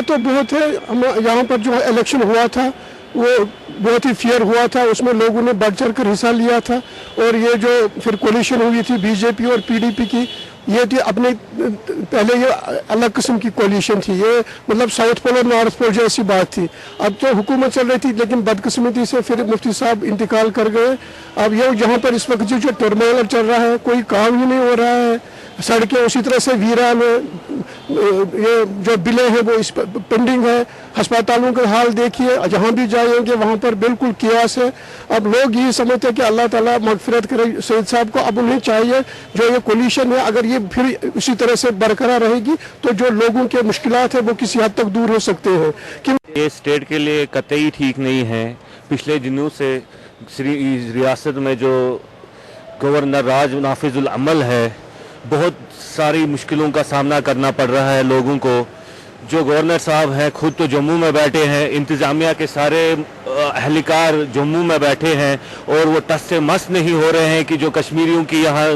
मुश्किलात तो बहुत है। यहाँ पर जो इलेक्शन हुआ था वो बहुत ही फेयर हुआ था, उसमें लोगों ने बढ़ चढ़ कर हिस्सा लिया था। और ये जो फिर कोलिशन हुई थी बीजेपी और पीडीपी की, ये थी अपने पहले ये अलग किस्म की कोलिशन थी, ये मतलब साउथ पोल और नॉर्थ पोल जैसी बात थी। अब तो हुकूमत चल रही थी, लेकिन बदकिस्मती से फिर मुफ्ती साहब इंतकाल कर गए। अब ये जहाँ पर इस वक्त जो टर्मोइल चल रहा है, कोई काम ही नहीं हो रहा है, सड़कें उसी तरह से वीरान है, ये जो बिलें हैं वो इस पेंडिंग है। अस्पतालों का हाल देखिए, जहाँ भी जाएंगे वहाँ पर बिल्कुल कियास है। अब लोग ये समझते हैं कि अल्लाह ताला मगफिरत करे सईद साहब को। अब उन्हें चाहिए जो ये कोलिशन है, अगर ये फिर इसी तरह से बरकरार रहेगी तो जो लोगों के मुश्किलात है वो किसी हद तक दूर हो सकते हैं। कि ये स्टेट के लिए कतई ठीक नहीं है। पिछले दिनों से रियासत में जो गवर्नर राज नाफिजुल अमल है, बहुत सारी मुश्किलों का सामना करना पड़ रहा है लोगों को। जो गवर्नर साहब हैं खुद तो जम्मू में बैठे हैं, इंतज़ामिया के सारे अहलकार जम्मू में बैठे हैं और वो टस से मस नहीं हो रहे हैं कि जो कश्मीरियों की यहाँ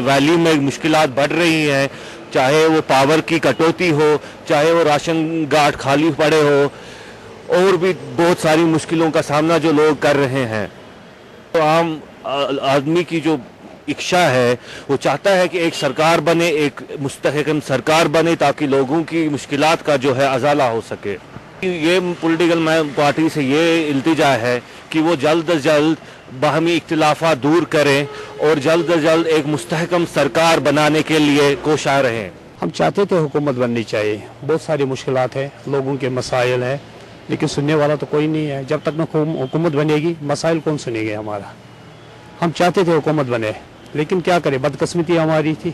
वैली में मुश्किलात बढ़ रही हैं, चाहे वो पावर की कटौती हो, चाहे वो राशन गार्ड खाली पड़े हो, और भी बहुत सारी मुश्किलों का सामना जो लोग कर रहे हैं। तो आम आदमी की जो इच्छा है वो चाहता है कि एक सरकार बने, एक मुस्तहकम सरकार बने, ताकि लोगों की मुश्किलात का जो है अजाला हो सके। ये पॉलिटिकल पार्टी से ये इल्तिजा है कि वो जल्द अज जल्द बाहमी इख्तिलाफात दूर करें और जल्द अज जल्द एक मुस्तहकम सरकार बनाने के लिए कोशिश रहें। हम चाहते थे हुकूमत बननी चाहिए, बहुत सारी मुश्किलात है, लोगों के मसाइल हैं, लेकिन सुनने वाला तो कोई नहीं है। जब तक न हुकूमत बनेगी मसाइल कौन सुनेंगे हमारा। हम चाहते थे हुकूमत बने, लेकिन क्या करें, बदकिस्मती हमारी थी।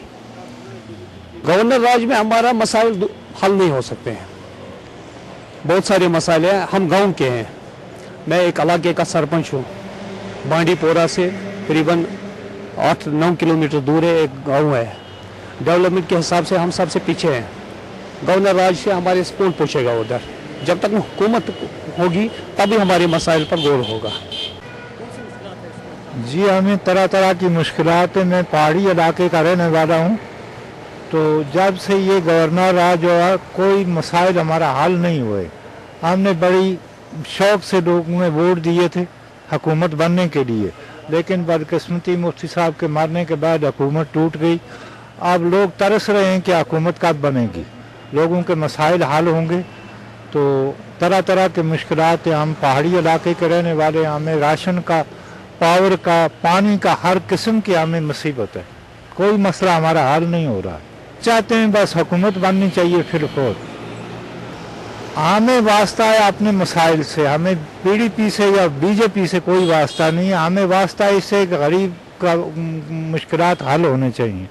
गवर्नर राज में हमारा मसाइल हल नहीं हो सकते हैं, बहुत सारे मसाइल हैं। हम गांव के हैं, मैं एक इलाके का सरपंच हूँ। बांडीपोरा से करीबन 8-9 किलोमीटर दूर है एक गांव है। डेवलपमेंट के हिसाब से हम सबसे पीछे हैं। गवर्नर राज से हमारे कौन पूछेगा उधर। जब तक हुकूमत होगी तभी हमारे मसाइल पर गौर होगा। जी हमें तरह तरह की मुश्किलात है। मैं पहाड़ी इलाके का रहने वाला हूँ, तो जब से ये गवर्नर राज जो है कोई मसाइल हमारा हल नहीं हुए। हमने बड़ी शौक से लोगों ने वोट दिए थे हुकूमत बनने के लिए, लेकिन बदकिस्मती मुफ्ती साहब के मरने के बाद हुकूमत टूट गई। अब लोग तरस रहे हैं कि हुकूमत कब बनेगी, लोगों के मसाइल हल होंगे। तो तरह तरह के मुश्किलात हैं। हम पहाड़ी इलाके के रहने वाले, हमें राशन का, पावर का, पानी का, हर किस्म की हमें मुसीबत है। कोई मसला हमारा हल नहीं हो रहा। चाहते हैं बस हुकूमत बननी चाहिए। फिर हमें वास्ता है अपने मसाइल से, हमें पीडीपी से या बीजेपी से कोई वास्ता नहीं है। हमें वास्ता इससे गरीब का मुश्किलात हल होने चाहिए।